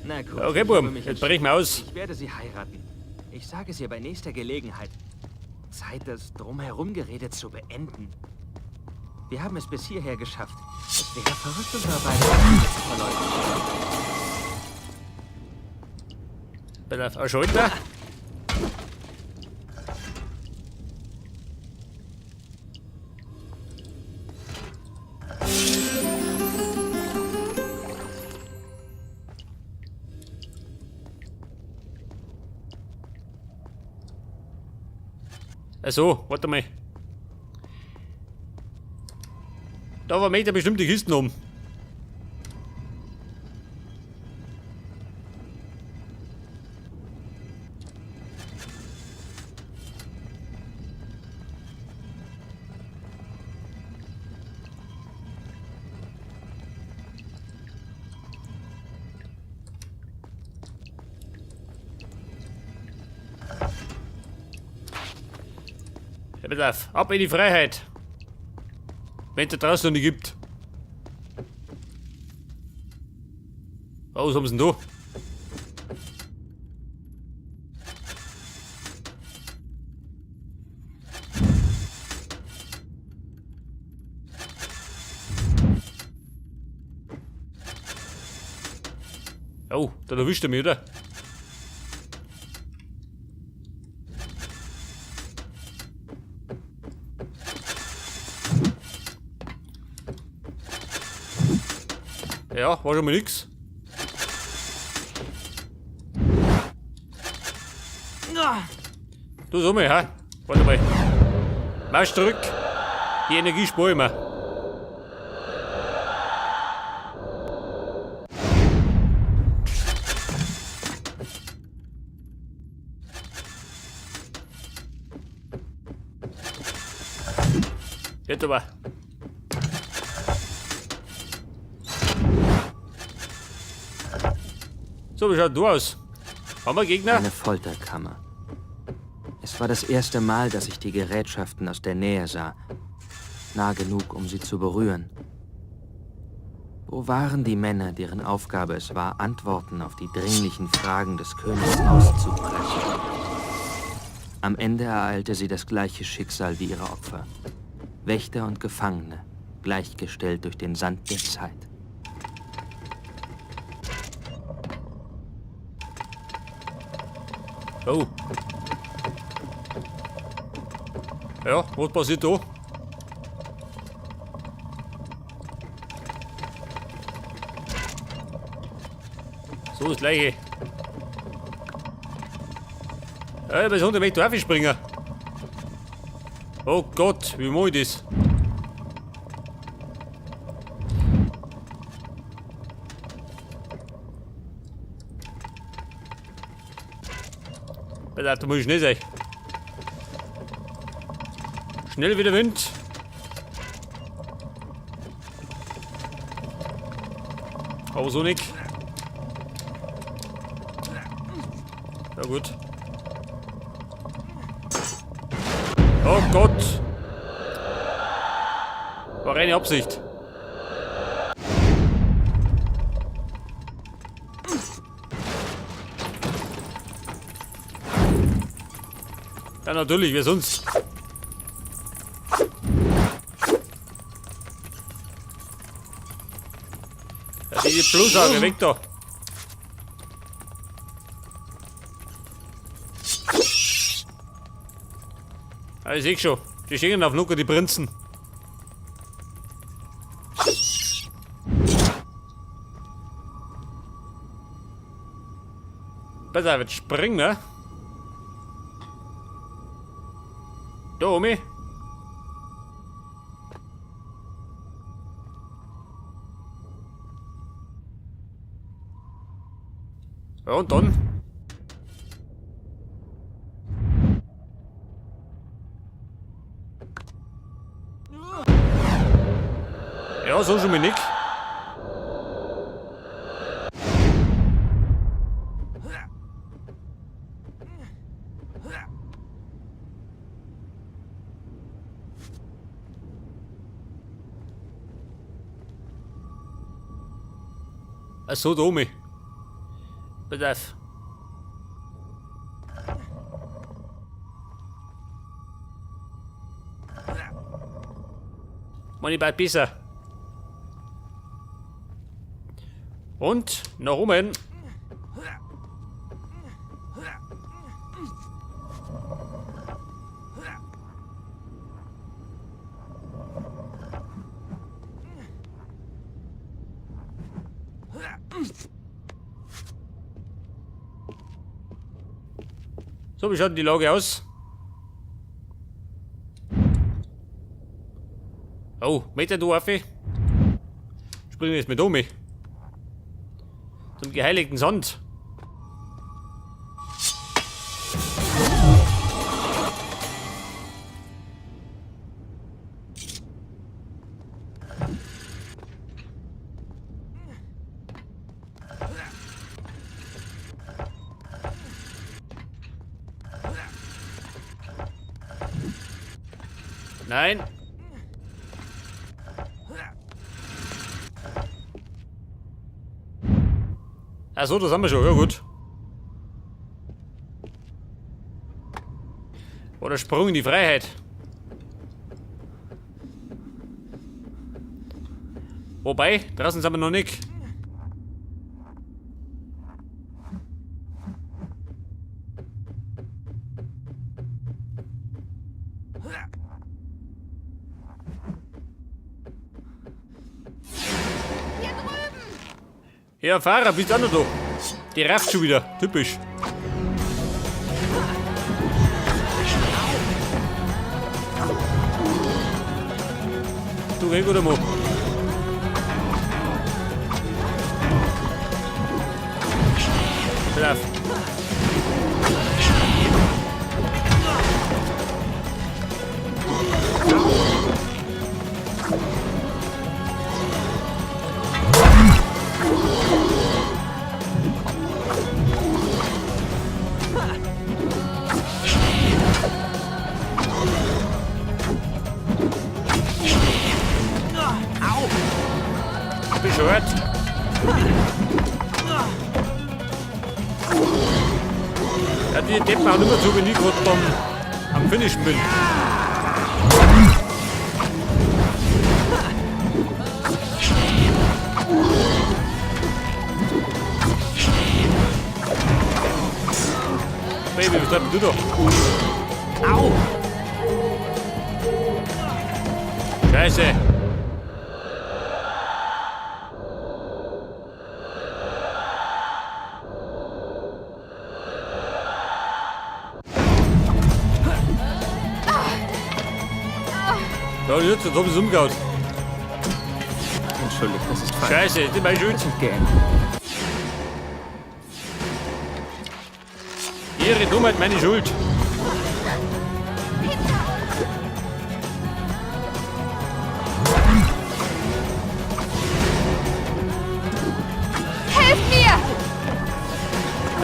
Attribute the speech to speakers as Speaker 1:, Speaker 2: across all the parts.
Speaker 1: Na gut,
Speaker 2: Okay,
Speaker 1: ich habe
Speaker 2: Burm,
Speaker 1: mich
Speaker 2: jetzt brich mal aus.
Speaker 1: Ich werde sie heiraten. Ich sage es ihr bei nächster Gelegenheit. Zeit, das Drumherumgerede zu beenden. Wir haben es bis hierher geschafft. Es wäre verrückt, unsere beiden Wege zu verleugnen.
Speaker 2: Bin auf der Schulter. Also, warte mal. Da war Meter bestimmt die Kisten um. Ja, pass auf, ab in die Freiheit. Wenn es da draußen noch nicht gibt. Oh, was haben sie denn da? Oh, da erwischt er mich, oder? Ja, war schon mal nix. Du sag mal, ha? Warte mal. Marsch zurück. Die Energie spare ich mir. Jetzt aber. So, wie schaut du aus? Haben wir Gegner?
Speaker 1: Eine Folterkammer. Es war das erste Mal, dass ich die Gerätschaften aus der Nähe sah. Nah genug, um sie zu berühren. Wo waren die Männer, deren Aufgabe es war, Antworten auf die dringlichen Fragen des Königs auszupressen? Am Ende ereilte sie das gleiche Schicksal wie ihre Opfer. Wächter und Gefangene, gleichgestellt durch den Sand der Zeit.
Speaker 2: Oh. Ja, was passiert da? So, das gleiche. Ja, bis runter möchte ich aufspringen. Oh Gott, wie mache ich das? Da muss ich schnell sein. Schnell wie der Wind. Aber so nicht. Ja gut. Oh Gott. War reine Absicht. Ja natürlich, wer sonst? Ja, die Blutsauger, weg da! Ja, ich seh schon, die stehen auf Nuka, die Prinzen. Besser wird springen, ne? Da, Omi. Ja, und dann? Ja, so schon mal nicht. So, da oben. Pass auf. Money bald besser. Und nach oben. So, wie schaut denn die Lage aus? Oh, Meter du Affe. Springen wir jetzt mit um. Zum geheiligten Sand. Nein. Achso, das haben wir schon. Ja, gut. Oder Sprung in die Freiheit. Wobei, draußen sind wir noch nicht. Ja, Fahrer, bist auch noch da. Die rafft schon wieder. Typisch. Du, geh gut einmal. Schlaf. Bescheuert. Ja, die Deppen auch immer so, wenn ich gerade am Finishen bin. Baby, was treibst du da? Au! Scheiße! Ja, jetzt hab ich's umgehauen.
Speaker 1: Entschuldigt, das ist falsch.
Speaker 2: Scheiße, das ist meine Schuld.
Speaker 1: Gähn.
Speaker 2: Ihre Dummheit, meine Schuld.
Speaker 3: Helft mir!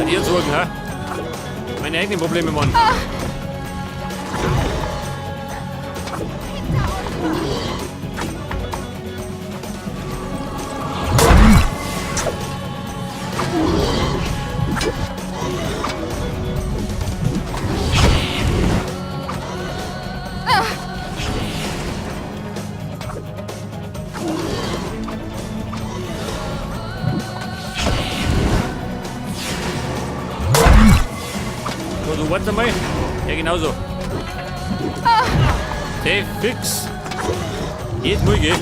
Speaker 2: An ihr Sorgen, ha? Meine eigenen Probleme, Mann. So, du warte mal. Ja, genauso. Safe, fix. Jetzt muss ich gehen.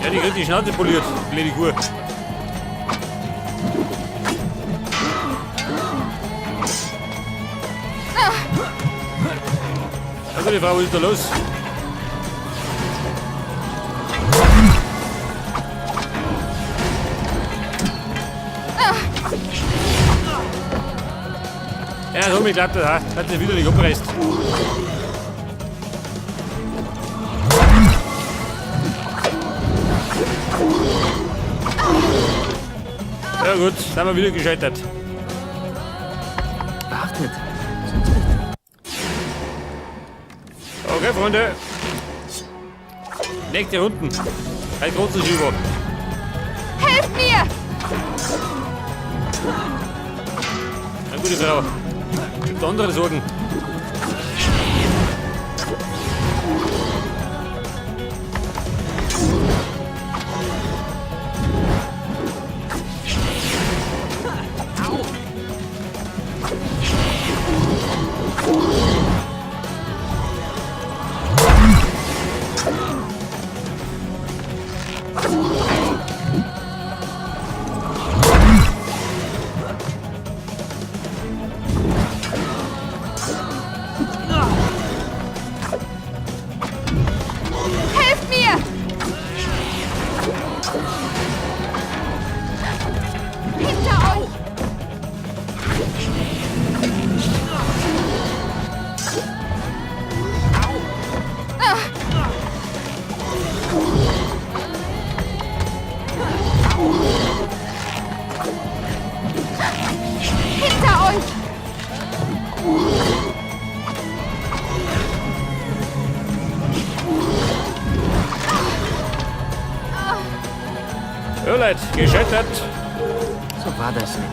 Speaker 2: Ja, die kriegt die Schnauze poliert, blöde Kuh. Also die Frau, was ist da los? Ja, so mir klappt das, ha. Hat sich wieder nicht abgereißt. Ja gut, dann haben wir wieder gescheitert.
Speaker 1: Wartet.
Speaker 2: Okay, Freunde. Nächste Runden. Ein großes Schieber.
Speaker 3: Helft mir!
Speaker 2: Eine gute Frau. Gibt andere Sorgen.
Speaker 3: Helft mir! Hinter euch! Hinter euch!
Speaker 2: Hörleid, gescheitert.
Speaker 1: So war das nicht.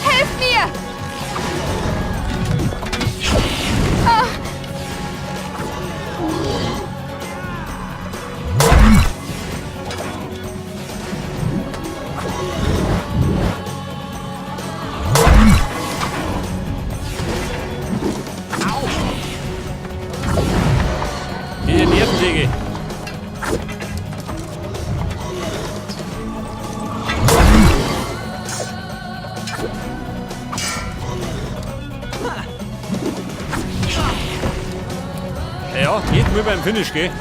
Speaker 3: Helft mir!
Speaker 2: Diese Nervensäge. Ja, geht mir beim Finish, gell?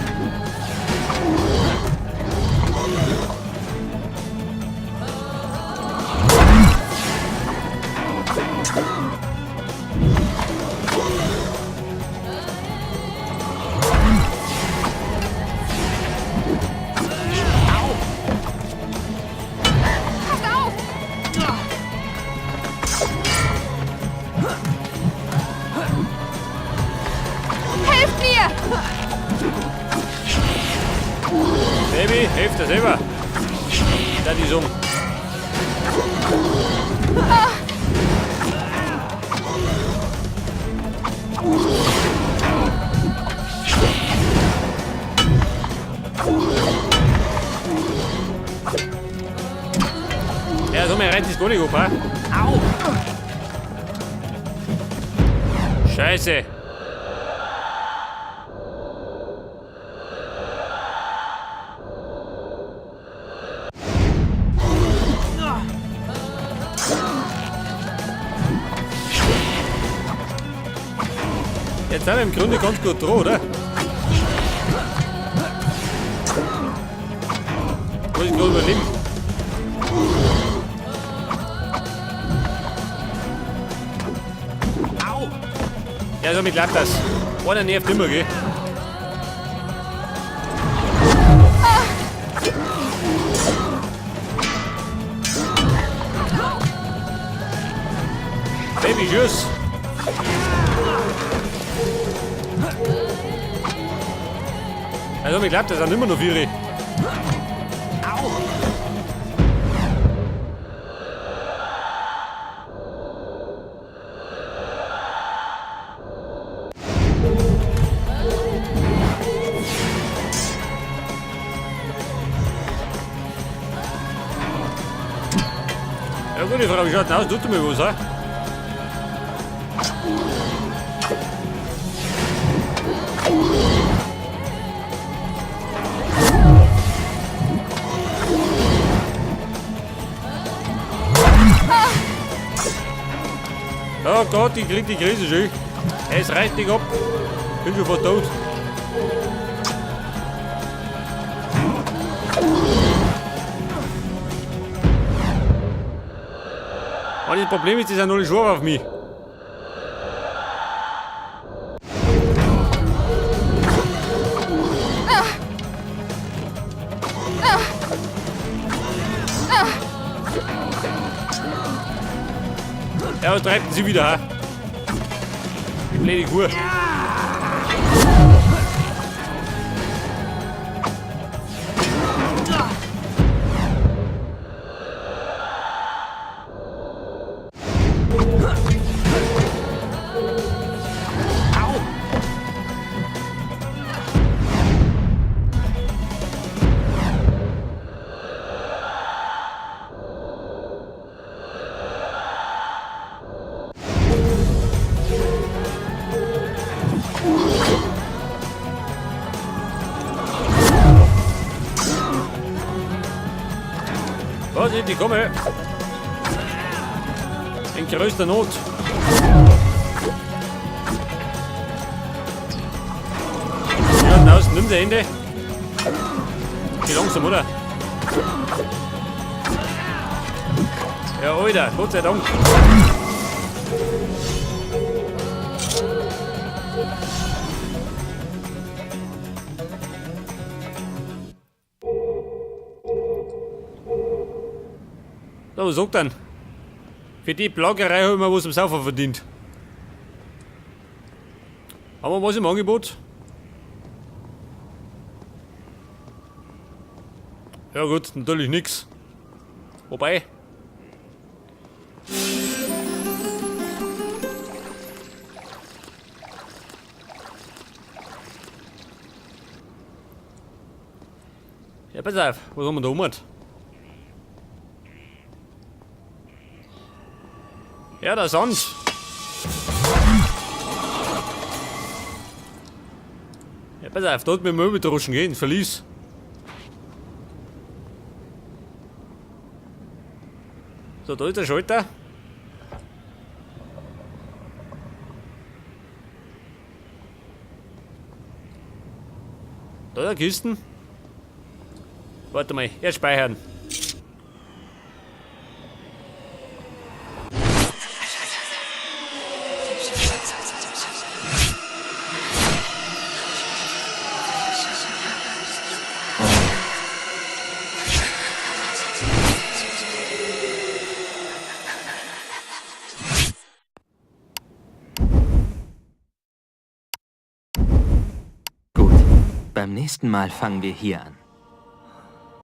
Speaker 3: Passt auf! Helft mir!
Speaker 2: Baby, hilf dir selber. Da die Summe. Ja, so mehr reizt das gar nicht auf, ha? Au! Scheiße. Jetzt sind wir im Grunde ganz gut dran, oder? Muss ich gerade überleben. Au! Ja, somit klappt das. Einer nervt immer, gell? Baby, tschüss. Also mir klappt das dann immer noch viele. Au! Ja gut, die Frau, wie schaut denn aus? Tut mir was, ha? Oh Gott, ich krieg die Krise schon. Es reißt dich ab. Bin schon fast tot. Und das Problem ist, die sind alle scharf auf mich. Ja, was treibt denn sie wieder, ha? Die blöde Kuh. Vorsicht, ich komme! In größter Not! Ja, draußen, nimm die Hände! Geh langsam, oder? Ja, Alter, Gott sei Dank! So, was sagt dann? Für die Plagerei haben wir was am Saufen verdient. Haben wir was im Angebot? Ja gut, natürlich nix. Wobei. Ja, pass auf, was haben wir da gemacht? Ja, der Sand. Ja, pass auf, dort mit dem Möbeltroschen gehen, Verlies. So, da ist der Schalter. Da der Kisten. Warte mal, erst speichern.
Speaker 1: Gut, beim nächsten Mal fangen wir hier an.